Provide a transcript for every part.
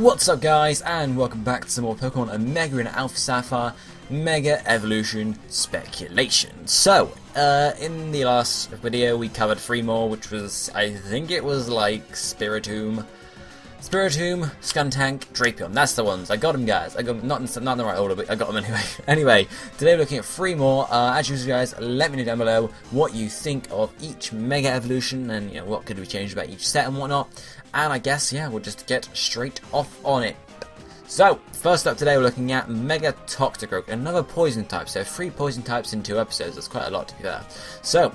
What's up guys, and welcome back to some more Pokemon Omega and Alpha Sapphire Mega Evolution Speculation. So, in the last video we covered 3 more, which was, I think it was like Spiritomb, Skuntank, Drapion. That's the ones. I got them, guys. I got them, not in the right order, but I got them anyway. Anyway, today we're looking at 3 more. As usual, guys, let me know down below what you think of each Mega Evolution, and what could we change about each set and whatnot. And I guess, yeah, we'll just get straight off on it. So, first up today we're looking at Mega Toxicroak, another poison type. So 3 poison types in 2 episodes. That's quite a lot to be fair. So,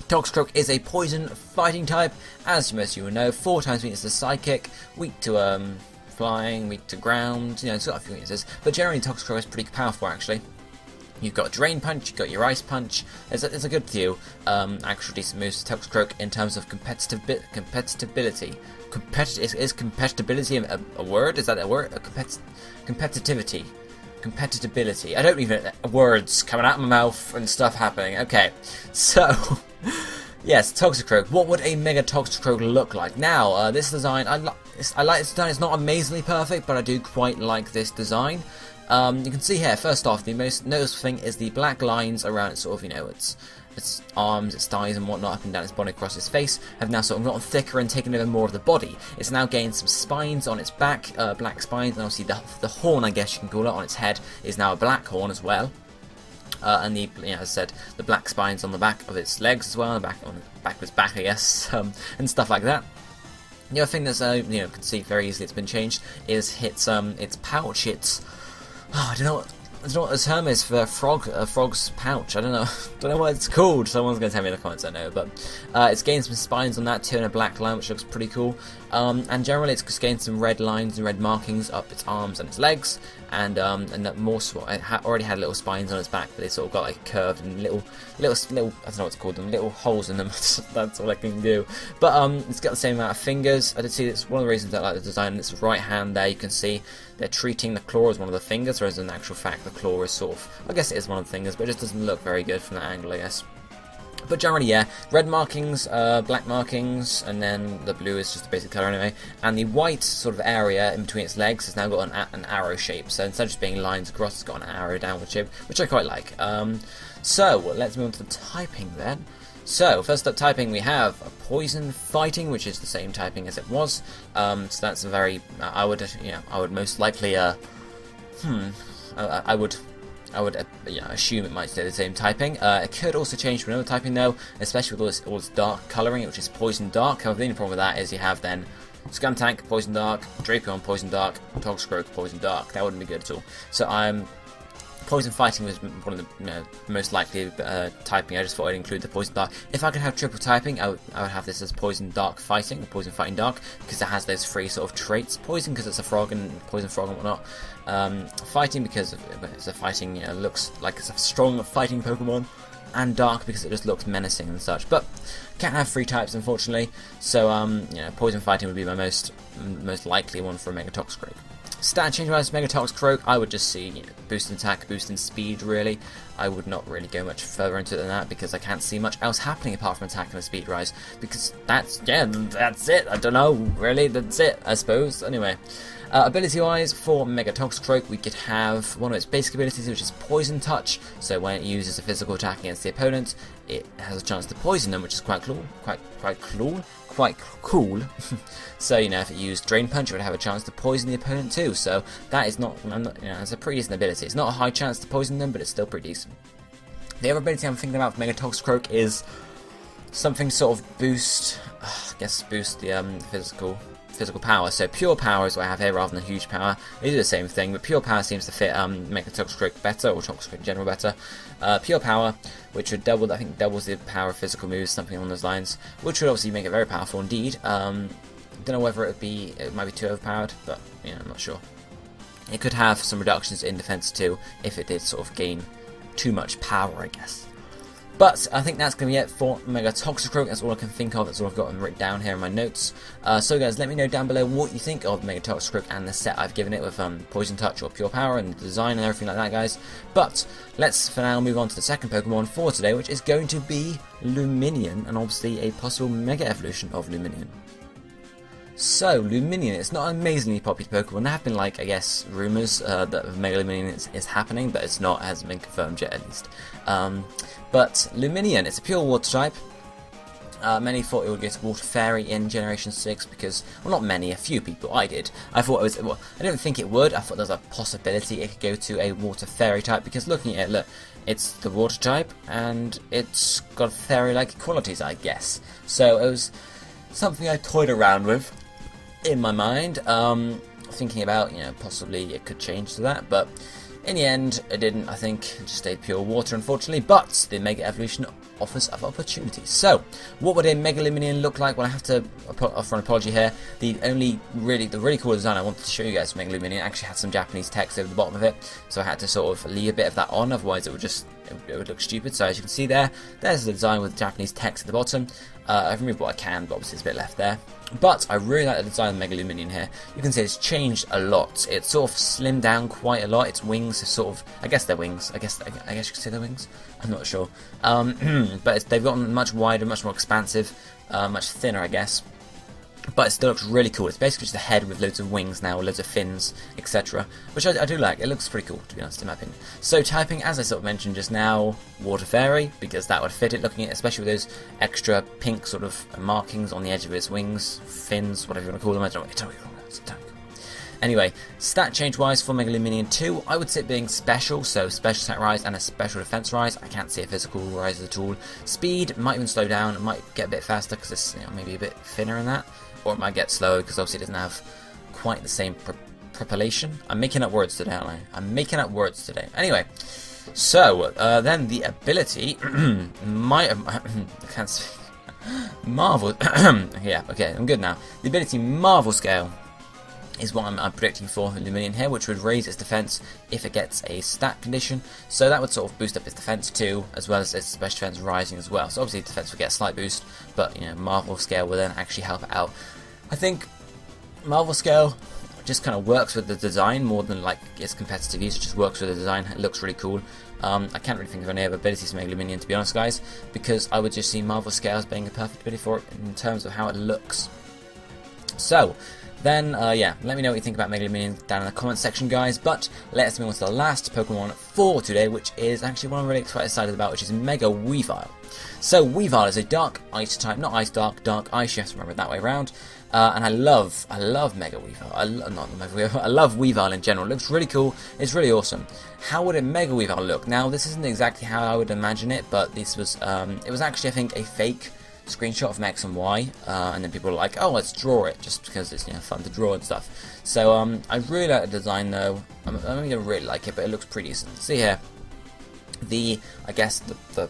Toxicroak is a poison fighting type, as most of you will know. 4 times weakness to psychic, weak to flying, weak to ground. It's got a few weaknesses, but generally Toxicroak is pretty powerful actually. You've got Drain Punch, you've got your Ice Punch. There's a good few actual decent moves to Toxicroak in terms of competitibility. Is competitibility a word? Is that a word? Competitivity. Competitibility. I don't even know words coming out of my mouth and stuff happening. Okay, so yes, Toxicroak. What would a Mega Toxicroak look like? Now, this design, I like this design. It's not amazingly perfect, but I do quite like this design. You can see here, first off, the most noticeable thing is the black lines around its sort of, its arms, its thighs and whatnot, up and down its body across its face, have now sort of gotten thicker and taken over more of the body. It's now gained some spines on its back, black spines, and obviously the horn, I guess you can call it, on its head is now a black horn as well. And the, as I said, the black spines on the back of its legs as well, on the back of its back, I guess, and stuff like that. The other thing that's, you can see very easily it's been changed is its pouch. I don't know what the term is for a frog's pouch. I don't know what it's called. Someone's going to tell me in the comments, I know, but it's gained some spines on that too, and a black line, which looks pretty cool. And generally it's just gained some red lines and red markings up its arms and its legs, and that more it already had little spines on its back, but they sort of got like curved and little I don't know what to call them, little holes in them. That's all I can do. But it's got the same amount of fingers. I did see that's one of the reasons I like the design. In its right hand there, you can see they're treating the claw as one of the fingers, whereas in actual fact the claw is sort of, I guess it is one of the fingers, but it just doesn't look very good from that angle, I guess. But generally, yeah, red markings, black markings, and then the blue is just the basic colour anyway. And the white sort of area in between its legs has now got an arrow shape. So instead of just being lines across, it's got an arrow downward shape, which I quite like. So let's move on to the typing then. So first up, typing, we have a poison fighting, which is the same typing as it was. So that's a very, I would most likely, I would assume it might stay the same typing. It could also change to another typing though, especially with all its dark colouring, which is Poison Dark. However, the only problem with that is you have then Skuntank, Poison Dark, Drapion, Poison Dark, Toxicroak, Poison Dark. That wouldn't be good at all. So Poison Fighting was one of the most likely typing. I just thought I'd include the Poison Dark. If I could have triple typing, I would have this as Poison Dark Fighting, or Poison Fighting Dark, because it has those 3 sort of traits. Poison because it's a frog and Poison Frog and whatnot. Fighting because it's a fighting, looks like it's a strong fighting Pokemon. And Dark because it just looks menacing and such. But can't have 3 types unfortunately. So Poison Fighting would be my most likely one for a Mega Toxicroak. Stat change wise, Mega Toxicroak, I would just see boost in attack, boost in speed really. I would not really go much further into it than that because I can't see much else happening apart from attack and a speed rise. Because that's it. I don't know, really, that's it, I suppose. Anyway, ability wise, for Mega Toxicroak, we could have one of its basic abilities, which is Poison Touch. So when it uses a physical attack against the opponent, it has a chance to poison them, which is quite cool. Quite cool. So if it used Drain Punch, it would have a chance to poison the opponent too. So that is not, it's a pretty decent ability. It's not a high chance to poison them, but it's still pretty decent. The other ability I'm thinking about for Mega Toxicroak is something sort of boost the physical power. So Pure Power is what I have here rather than Huge Power. They do the same thing, but Pure Power seems to fit Mega Toxicroak better, or Toxicroak in general better. Pure Power, which would doubles the power of physical moves, something along those lines, which would obviously make it very powerful indeed. Don't know whether it might be too overpowered, but I'm not sure. It could have some reductions in defense too, if it did sort of gain too much power, I guess. But I think that's going to be it for Mega Toxicroak. That's all I can think of. That's all I've got written down here in my notes. So guys, let me know down below what you think of Mega Toxicroak and the set I've given it with Poison Touch or Pure Power and the design and everything like that, guys. But let's for now move on to the second Pokemon for today, which is going to be Lumineon, and obviously a possible Mega Evolution of Lumineon. So, Lumineon, it's not an amazingly popular Pokemon. There have been, like, I guess, rumours that Mega Lumineon is happening, but it's not, hasn't been confirmed yet, at least. But Lumineon, it's a pure water type. Many thought it would go to Water Fairy in Generation 6 because, well, not many, a few people. I did. I thought it was, well, I didn't think it would. I thought there was a possibility it could go to a Water Fairy type because looking at it, look, it's the water type and it's got fairy-like qualities, I guess. So it was something I toyed around with in my mind, thinking about, you know, possibly it could change to that, but in the end, it didn't. I think it just stayed pure water, unfortunately, but the Mega Evolution offers other opportunities. So, what would a Mega Lumineon look like? Well, I have to offer an apology here. The really cool design I wanted to show you guys for Mega Lumineon actually had some Japanese text over the bottom of it, so I had to sort of leave a bit of that on, otherwise it would look stupid. So as you can see there's the design with Japanese text at the bottom. I've removed what I can, but obviously there's a bit left there. But I really like the design of Mega Lumineon here. You can see it's changed a lot. It's sort of slimmed down quite a lot. Its wings are sort of, I guess they're wings. I guess you could say they're wings. I'm not sure. But they've gotten much wider, much more expansive, much thinner, I guess. But it still looks really cool. It's basically just a head with loads of wings now, loads of fins, etc. Which I do like. It looks pretty cool, to be honest, in my opinion. So typing, as I sort of mentioned just now, Water Fairy, because that would fit it, looking at, especially with those extra pink sort of markings on the edge of its wings, fins, whatever you want to call them. I don't know what you call them. It's totally cool. Anyway, stat change wise for Mega Lumineon 2, I would say it being special, so special attack rise and a special defense rise. I can't see a physical rise at all. Speed might even slow down, it might get a bit faster because it's, you know, maybe a bit thinner in that. Or it might get slower because obviously it doesn't have quite the same propulsion. I'm making up words today, aren't I? I'm making up words today. Anyway, so then the ability might have, I can't speak. Marvel. Yeah, okay, I'm good now. The ability Marvel Scale is what I'm predicting for Lumineon here, which would raise its defense if it gets a stat condition. So that would sort of boost up its defense too, as well as its special defense rising as well. So obviously defense would get a slight boost, but you know, Marvel Scale will then actually help it out. I think Marvel Scale just kind of works with the design more than like its competitive use. It just works with the design. It looks really cool. I can't really think of any other abilities to make Lumineon, to be honest, guys, because I would just see Marvel Scale as being a perfect ability for it in terms of how it looks. So then, yeah, let me know what you think about Mega Lumineon down in the comment section, guys. But let's move on to the last Pokemon for today, which is actually one I'm really excited about, which is Mega Weavile. So Weavile is a dark ice type, not ice dark, dark ice. You have to remember it that way around. And I love Mega Weavile. I love Weavile in general. It looks really cool. It's really awesome. How would a Mega Weavile look? Now, this isn't exactly how I would imagine it, but this was, it was actually, I think, a fake screenshot from X and Y, and then people were like, oh, let's draw it, just because it's, you know, fun to draw and stuff. So I really like the design though. I mean, I really like it, but it looks pretty decent. See here, I guess the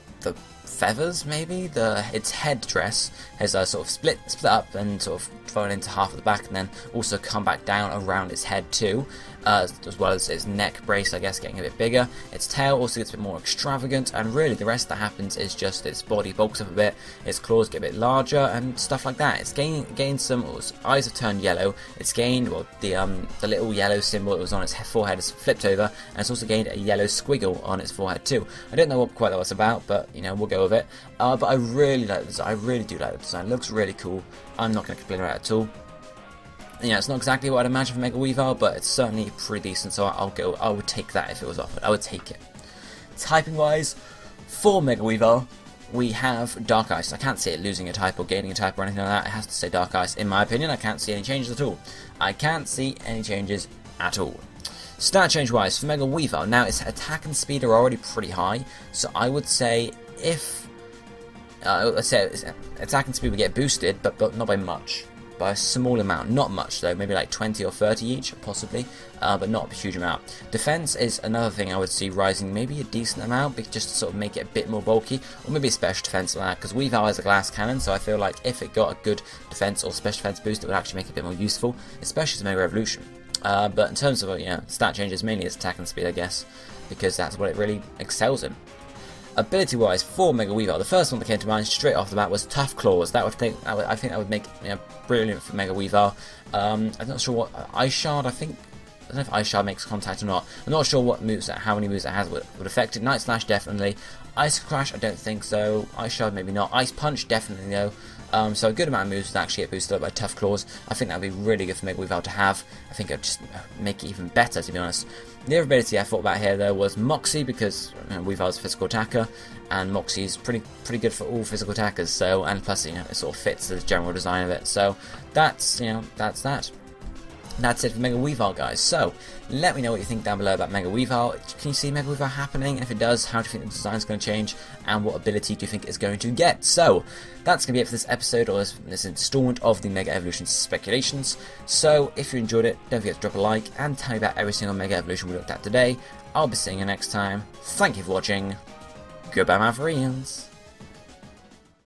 feathers, maybe its head dress has sort of split up and sort of thrown into half of the back, and then also come back down around its head too, as well as its neck brace, I guess, getting a bit bigger. Its tail also gets a bit more extravagant, and really the rest that happens is just its body bulks up a bit, its claws get a bit larger and stuff like that. It's gained some, its eyes have turned yellow. It's gained, well, the little yellow symbol that was on its forehead has flipped over, and it's also gained a yellow squiggle on its forehead too. I don't know what quite that was about, but you know, we'll go with it. But I really like the design. I really do like the design. It looks really cool. I'm not going to complain about it at all. You know, it's not exactly what I'd imagine for Mega Weavile, but it's certainly pretty decent, so I would take that if it was offered. I would take it. Typing wise, for Mega Weavile, we have Dark Ice. I can't see it losing a type or gaining a type or anything like that. It has to say Dark Ice. In my opinion, I can't see any changes at all. I can't see any changes at all. Stat change wise, for Mega Weavile, now its attack and speed are already pretty high, so I would say if, let's say its attack and speed would get boosted, but not by much. By a small amount, not much though, maybe like 20 or 30 each, possibly, but not a huge amount. Defense is another thing I would see rising maybe a decent amount, just to sort of make it a bit more bulky, or maybe a special defense like that, because Weavile is a glass cannon, so I feel like if it got a good defense or special defense boost, it would actually make it a bit more useful, especially as Mega Evolution. But in terms of, you know, stat changes, mainly its attack and speed, I guess, because that's what it really excels in. Ability wise for Mega Weavile, the first one that came to mind straight off the bat was Tough Claws. I think that would make, you know, brilliant for Mega Weavile. I'm not sure what Ice Shard. I don't know if Ice Shard makes contact or not. I'm not sure what moves, how many moves it has would affect it. Night Slash definitely. Ice Crash I don't think so. Ice Shard maybe not. Ice Punch definitely no. So a good amount of moves would actually get boosted up by Tough Claws. I think that would be really good for Mega Weavile to have. I think it would just make it even better, to be honest. The other ability I thought about here, though, was Moxie, because Weavile's a physical attacker, and Moxie's pretty good for all physical attackers. So, and plus, it sort of fits the general design of it. So that's that's that. That's it for Mega Weavile, guys. So, let me know what you think down below about Mega Weavile. Can you see Mega Weavile happening? And if it does, how do you think the design is going to change? And what ability do you think it's going to get? So, that's going to be it for this episode, or this installment of the Mega Evolution speculations. So, if you enjoyed it, don't forget to drop a like, and tell me about every single Mega Evolution we looked at today. I'll be seeing you next time. Thank you for watching. Goodbye, my friends.